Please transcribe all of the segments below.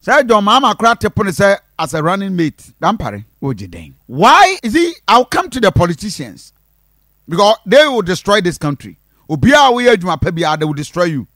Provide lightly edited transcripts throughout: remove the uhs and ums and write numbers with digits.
Say John Mama crack tepon say as a running mate. Dampare Ojiden. Why is he? I'll come to the politicians because they will destroy this country. Obia we adwuma pa bia they will destroy you.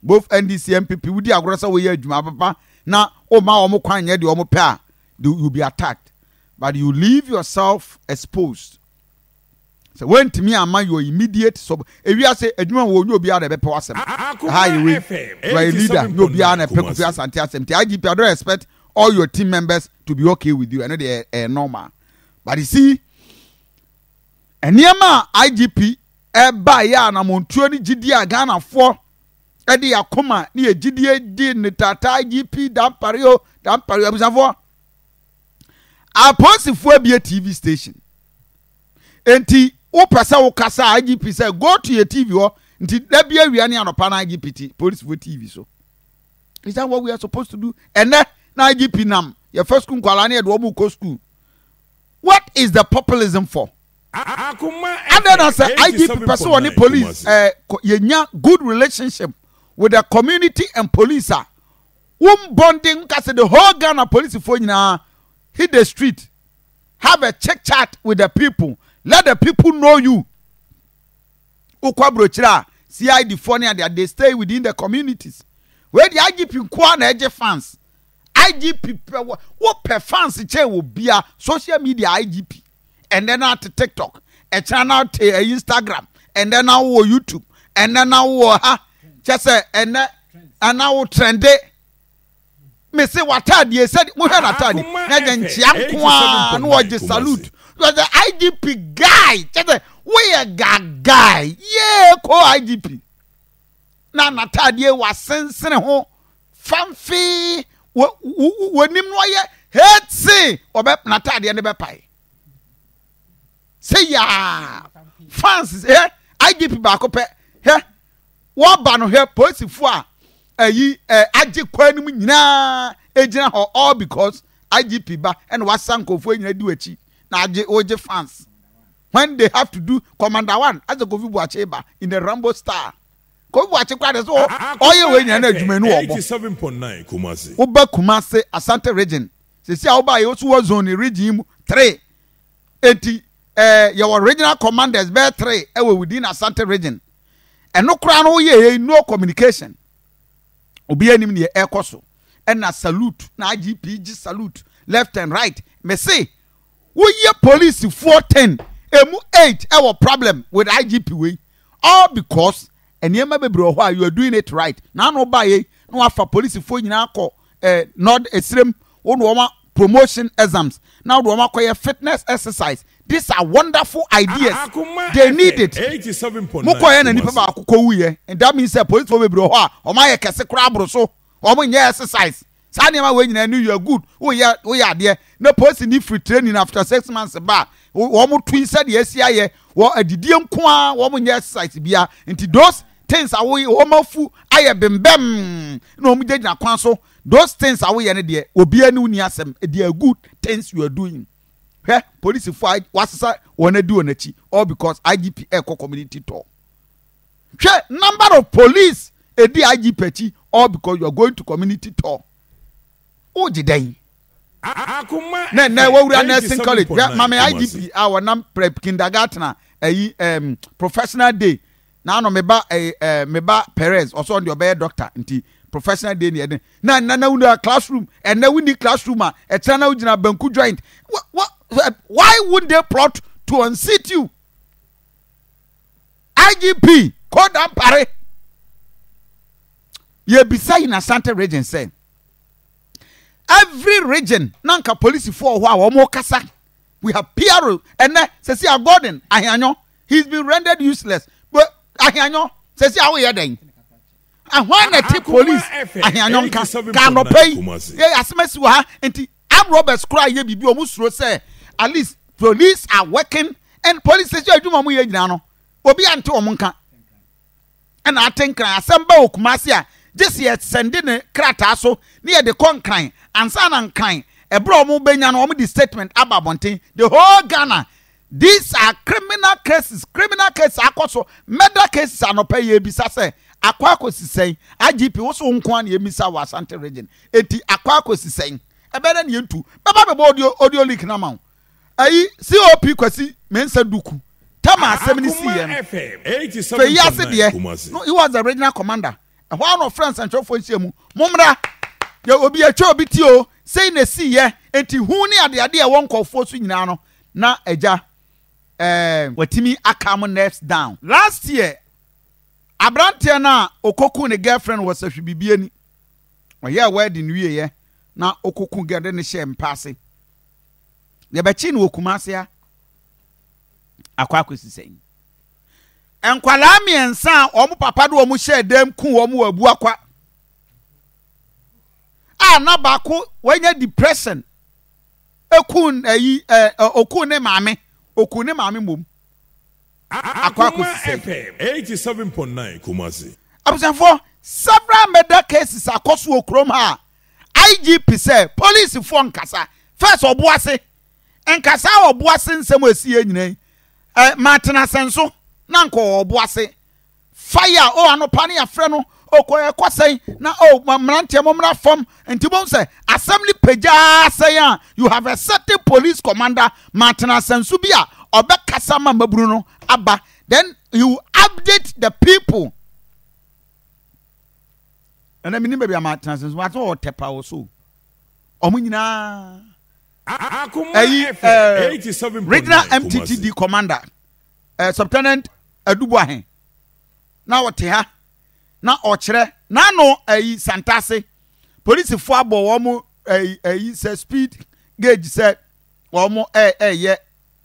Both NDC MPP we di agorasa we adwuma papa na o ma omo kwan ye de omo pa you will be attacked, but you leave yourself exposed. So when to me am your immediate so if you say adwuma wo nyo bia de be pa wasem how you will a leader no bia na pe Kofi Asante asem ti IGP I don't expect all your team members to be okay with you. I know they normal, but you see eniema IGP eba ya na montuo ni gidi Ghana for edi akoma ni egidie di ni tata IGP dampario abusafo aposifo ebie TV station enti wo pesa wo kasa IGP say go to your TV ho nti da bia wia ne anopa na IGP police for TV so is that what we are supposed to do? And then na IGP nam your first school kwala na e do obu ko school. What is the populism for? And then I say IGP person on the police yenya good relationship with the community and police are bonding because the whole Ghana police for nyina hit the street, have a check chat with the people, let the people know you. Ukwabrochira CID funny that they stay within the communities where the IGP kwana eje fans IGP what per fans che will be a social media IGP. And then out to TikTok, a channel to Instagram, and then now YouTube, and then now just and now trend it. Me say what I said, we had a tiny. And what the salute. But the IGP guy, we a guy, yeah, co IGP. Now Natadia was sensing home, fancy, when him wire head say, or bet Natadia never pie. Say ya fans IGP back up here. What ban here police for aji kwani mu nyina ejina ho all because IGP ba and what sankofo nyina do achi na aje oje fans when they have to do commander one as a Kofi Buacheba in the Rambo Star. Kofi Buacheba dey so oye we nyina na adwuma nu obo 87.9 Kumasi oba Kumasi Asante region se sia oba ye so zone region 3 enti your regional commanders bear 3 within Asante region. And no crown no communication. Obi anim ne ekoso. And na salute, na IGP salute left and right. Me say, we ye police 410, emu 8 our problem with IGP we. All because and ye bebre ho you are doing it right. Na no buy no afa police 4 nyina ko not extreme one promotion exams. Now do ma fitness exercise. These are wonderful ideas. They need it. 87.9. And that means that police will be bro. Or my kese crab so. Or when you exercise. Sanima when you knew you are good. We are there. No person need free training after 6 months back. Or more twin said yes, yeah. Or a didium qua woman exercise bia. Into those things are we homofu. I have been bem. No me na kwanso. Those things are we any there. Obi anu ni asem. They are good things you are doing. Police fight what's wanna do on the all because IGP echo community tour. Number of police a IGP all because you are going to community tour. Oh, did they? No, we are nursing college. Mama IGP our prep kindergartner professional day. Now no meba Perez also on your bed doctor nti professional day ni na classroom and now we need classroom a channel ujina banku joint. What why would they plot to unseat you? IGP called up pare. Ye beside in Asante region say every region nanka police for wa kasa. We have PRO and say Gordon ahanyo he's been rendered useless. But ahanyo say how we den. And when the police ahanyo can pay asmesi wa enti am robbers cry ye bibi omusro say at least police are working and police say adwuma mu ye nyina no obi ante omunka and I think asamba okumasi a just yet sending a krata so near the concline and san and kind a bro mu benya no the statement ababonten the whole Ghana. These are criminal cases akoso murder cases are no pay ye bisa say akwa sisɛn IGP wo so nko an yemisa wa Asante region eti akwa sisɛn ebere ne yentu baba be audio leak na ma ayi COP kwasi mensa duku tama asem ni CM fe yase de no he was the regional commander and one of friends and for him momra ye obi atwa obi ti o sei na si ye enti hu ni ade e won kofo so nyina no na eja watimi akam nerves down last year abrante na okoku ne girlfriend was a bibie ni oye wedding wie ye na okoku gede ne she mpase ye be chi ne okumase a akwa sisɛn enkwala miensa omu papa do omu she dem ku omu wabu akwa na bako wanya depression ekun ayi okun ne maame mom akwa sisɛn 87.9 Kumasi abusanfo several murder cases akoso okrom ha IGP say police for nkasa first obuase nkasa obuase nsem asie nyina Martina senso na nko obuase fire o anopa ne afre no okoye kwasai na o mrantie momra fom ntibom say assembly peja say you have a certain police commander Martina senso bia obekasa ma maburu no aba then you update the people and I mean maybe Martina senso what o tepa o so omunyina regional MTTD commander Subtenant Adubuahen na wote ha na ochre na no Santase police fo abo wo mo say speed gauge say wo mo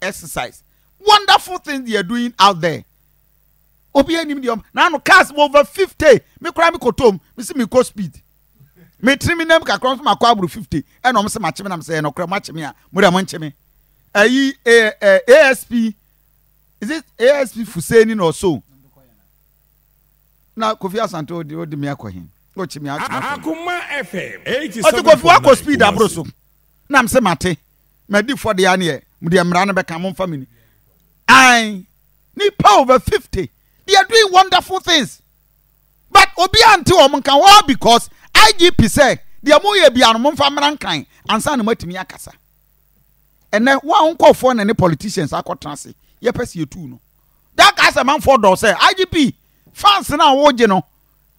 exercise wonderful things they are doing out there obi anim dem na no cars over 50 me kra me kotom me see me go speed me triminem kakron from akwabru 50 e no me se macheme na me se no kra macheme a mo da mo ncheme ASP is it ASP Fuseni or so na Kofi Asante odi me akohin o chimi Akuma FM 87 o Kofi wa ko speed abroso na me se mate me di for the ane me de mra na be ka mo family ai ni power over 50 they are doing wonderful things but obi anti o mo kan wa because IGP say the moye bia no mfa mran kan ansa na matimi akasa ene wa nkofo na ne politicians akotrase ye pese ye tu no that guy say man for do say IGP fans na wo je no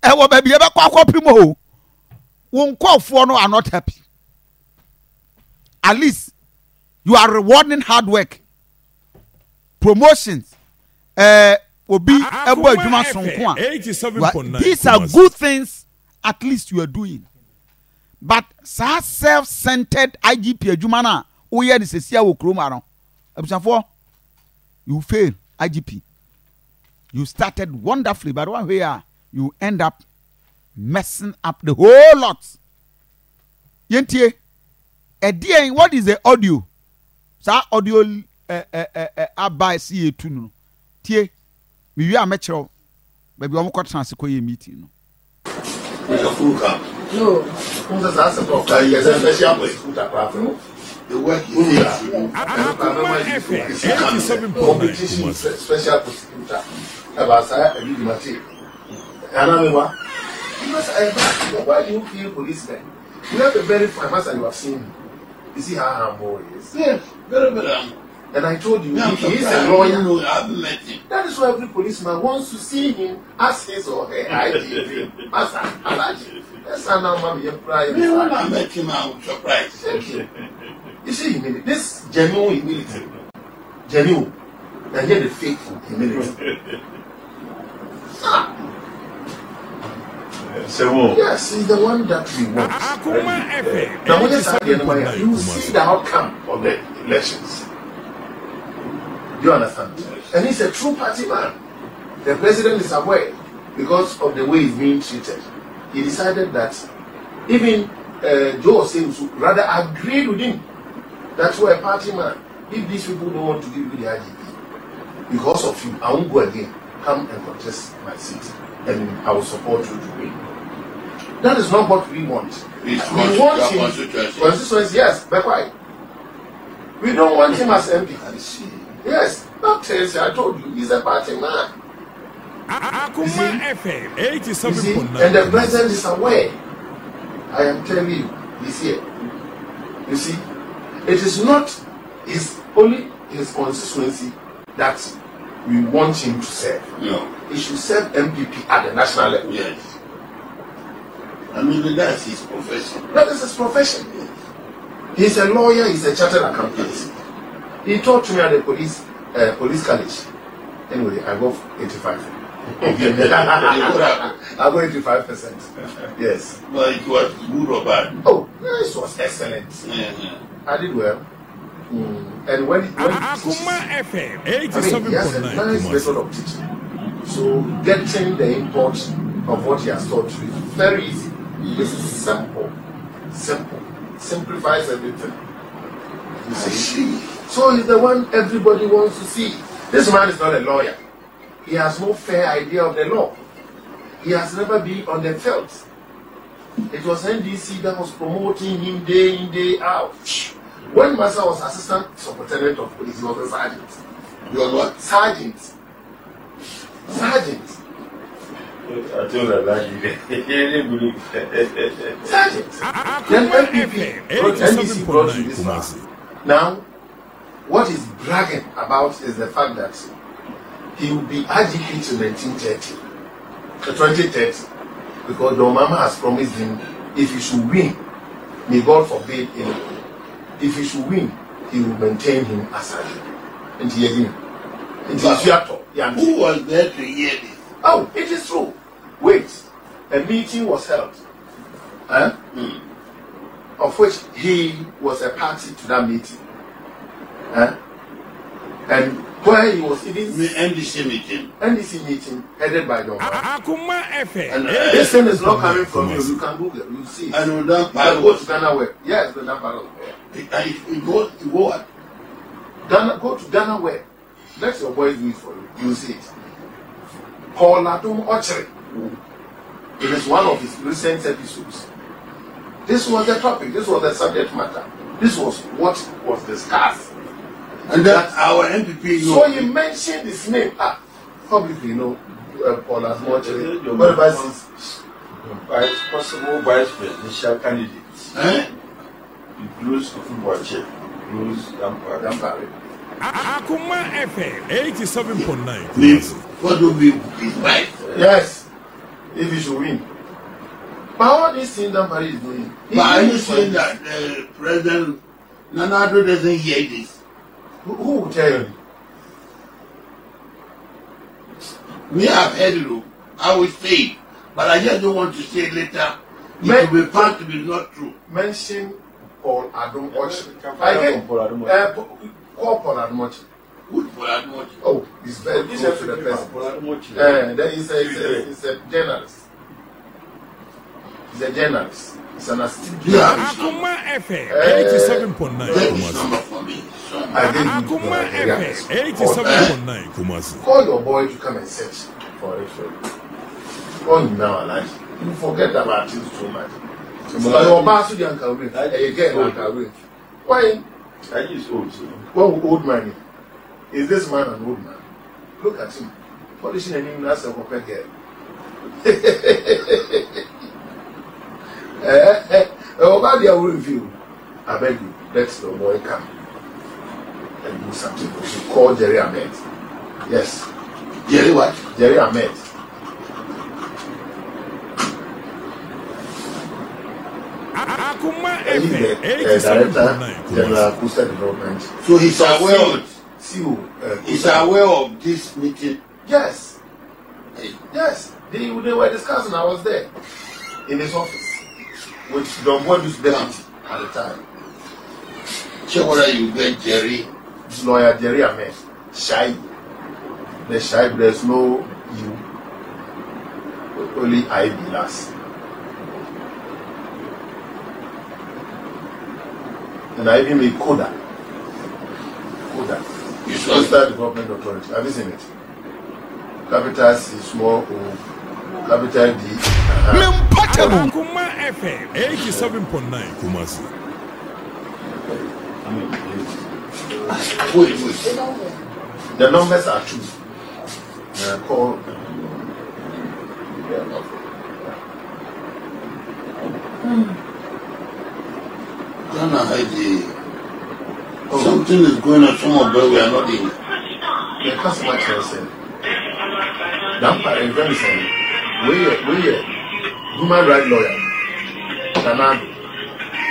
e wo ba bia be kwa primo wo nkofo no are not happy at least you are rewarding hard work promotions obi ebo adwuma sonko a 87.9 these are good things at least you are doing but self-centered IGP adwuma na wo ye de sesia wo kroma no abusafo you fail IGP you started wonderfully but one way you end up messing up the whole lot yentie edien what is the audio sa audio abai see etu no tie we wi amechero baby omo kwatran se koye meeting no no unza sasa kwa yeza special place utakwafo the work is here competition special prosecutor abasa ebi mate anamewa because why do you feel policemen you have a very famous and you have seen him. You see how humble he is. Yes, very humble. And I told you, he is a lawyer. I've met him. That is why every policeman wants to see him as his or her IGP. Master, Alaji. That's how now, Mommy, you're crying. When I met him, I was surprised. Thank you. You see, humility. This genuine humility. Genuine. And yet the faithful humility. Yes, he's the one that we want. Now, when you see the outcome of the elections. Do you understand? And he's a true party man. The president is aware because of the way he's being treated. He decided that even Joe Sims rather agreed with him that you're a party man. If these people don't want to give you the IGP, because of you, I won't go again. Come and contest my seat, and I will support you to win. That is not what we want. We want him. Constituency, yes, but why? We don't want him as MP. Yes, not Tracy. I told you, he's a party man. Akuma FM 87.9. And the president is aware. I am telling you, he's here. You see, it is not only his constituency that we want him to serve. No. He should serve MPP at the national level. Yes. I mean, that's his profession. That is his profession. Yes. He's a lawyer, he's a chartered accountant. Yes. He taught me at the police college. Anyway, I got 85. I got 85%. Yes. Well, it was good or bad? Oh, this was excellent. I did well. And when Akuma FM he has a nice method of teaching. So getting the import of what he has taught you is very easy. This is simple. Simplifies everything. You see? So he's the one everybody wants to see. This man is not a lawyer. He has no fair idea of the law. He has never been on the field. It was NDC that was promoting him day in, day out. When Master was assistant superintendent of police, he was a sergeant. You was what? Sergeant. I told her like you didn't believe. Sergeant. Then NDC brought you this far. Now, what he's bragging about is the fact that he will be IGP till 2030. Because the Mama has promised him if he should win, may God forbid him. If he should win, he will maintain him as IGP. And he again. Who was there to hear this? Oh, it is true. Wait, a meeting was held, of which he was a party to that meeting, and where he was even NDC meeting headed by John. Akuma FM. And this thing is not coming from you. You can Google it. You see. I know that part. Go to Ghana Web. Yes, go to that part of You go what? Ghana. Go to Ghana Web. Let your boys do it for you. You see it. Paul Adom Ochre. It is one of his recent episodes. This was the topic. This was the subject matter. This was what was discussed. And that our MPP. So he mentioned his name. Publicly, Paul Adom Ochre. Whatever it is. Possible vice presidential candidates. Includes Kofi Asante Ennin. Akuma FM 87.9. What will be his wife? Yes, if he should win. But all this thing that Paris is doing. But are you saying that President Nanado doesn't hear this? Who will tell you? Me, I've heard it. I will say it, but I just don't want to say it later. It will be found to be not true. Mention Paul Adom Ochre. Call Paul Adom Ochre. Good for that much. Oh, he's very close to the president. Then he's a journalist. He's a journalist. He's an astute journalist. Akuma FM 87.9. Akuma FM 87.9. Kumasi. Call your boy to come and search for it. Call him now, alive. You forget about it so much. So your boss will be uncovered. Again, uncovered. Why? I use old. What old man? Is this man an old man? Look at him. Polishing an English as a proper girl. About their review, I beg you, let the boy come and do something. We should call Jerry Ahmed. Yes. Jerry what? Jerry Ahmed. Akuma He's FM the director 87.9. general Coastal Development. So he's aware of he's aware of this meeting. Yes. Yes. They were discussing. I was there in his office with Don Boy's deputy at the time. Check whether you get Jerry. This lawyer Jerry Ahmed. Shy. The shy, there's no you. Only I be last. And I even made Koda. Coastal Development Authority. Have you seen it? Capital C, small O, capital D. Akuma FM 87.9. Kumasi. Wait. The numbers are true. Call Something is going on somewhere where we are not in. The customer care said, Dampa and Venison, we human rights lawyer, Nanado,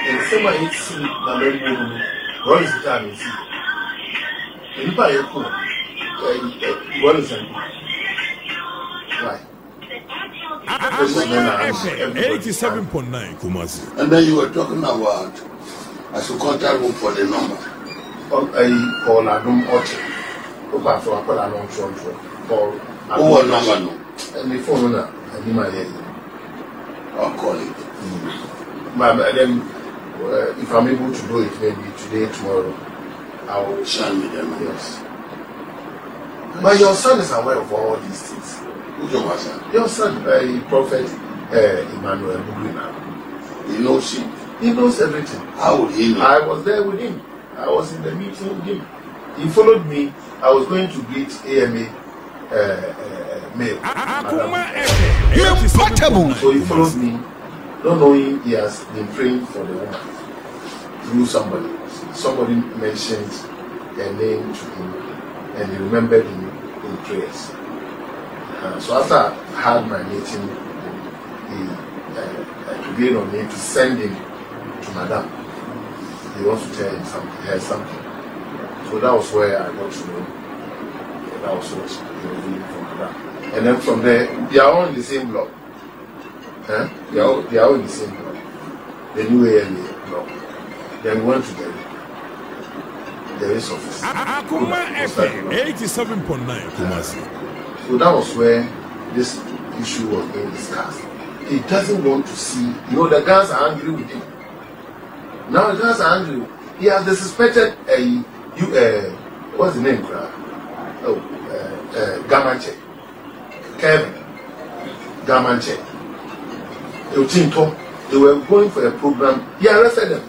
and someone hits Namen, what is the time you see? And by a cool, what is it? Why? 87.9 Kumasi. And then you were talking about as a contact room for the number. I call Adam Orchard. Over for a call along Toronto. Or what number? No. And the phone now, I need my lady. I'll call it. Then, if I'm able to do it, maybe today, tomorrow, I will send me them. Yes. But your son is aware of all these things. Who's your son? Your son, Prophet Emmanuel Bugrina. He knows him. He knows everything. How would he know? I was there with him. I was in the meeting with him. He followed me. I was going to greet AMA mail. So he followed me, not knowing he has been praying for the woman through somebody. Somebody mentioned a name to him and he remembered him in prayers. So after I had my meeting, he agreed on me to send him to Madame. He wants to tell him something. So that was where I got to know that was what he was doing from Madame. And then from there, they are all in the same block. They are all in the same block. The new AMA block. Then we went to the race office. 87.9 Kumasi. So that was where this issue was being discussed. He doesn't want to see, the guys are angry with him. Now the guys are angry. He has the suspected what's the name? Gamanche. Kevin Gamanche. They were going for a program. He arrested them.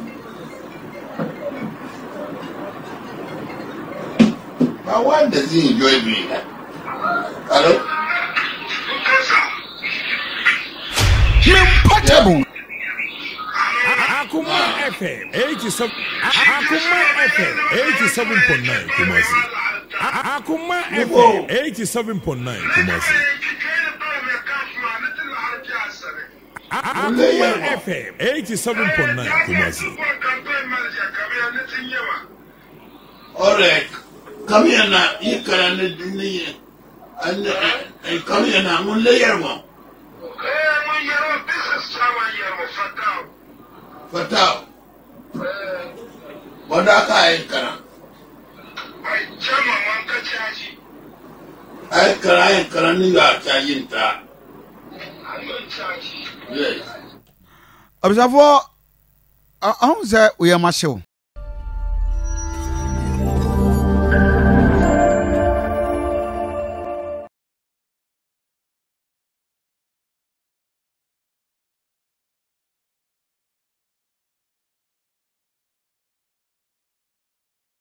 But why does he enjoy doing that? Hello? Akuma FM 87. Akuma FM 87.9 Kumasi. Akuma FM 87.9 Kumasi. Akuma FM 87.9 Kumasi. Alright, come here now. You can and come here now. I'm going to lay your mom. Fatao. Modaka Aikara. Aikara Niga Chayinta. Yes. Observe, I say we are Marshall.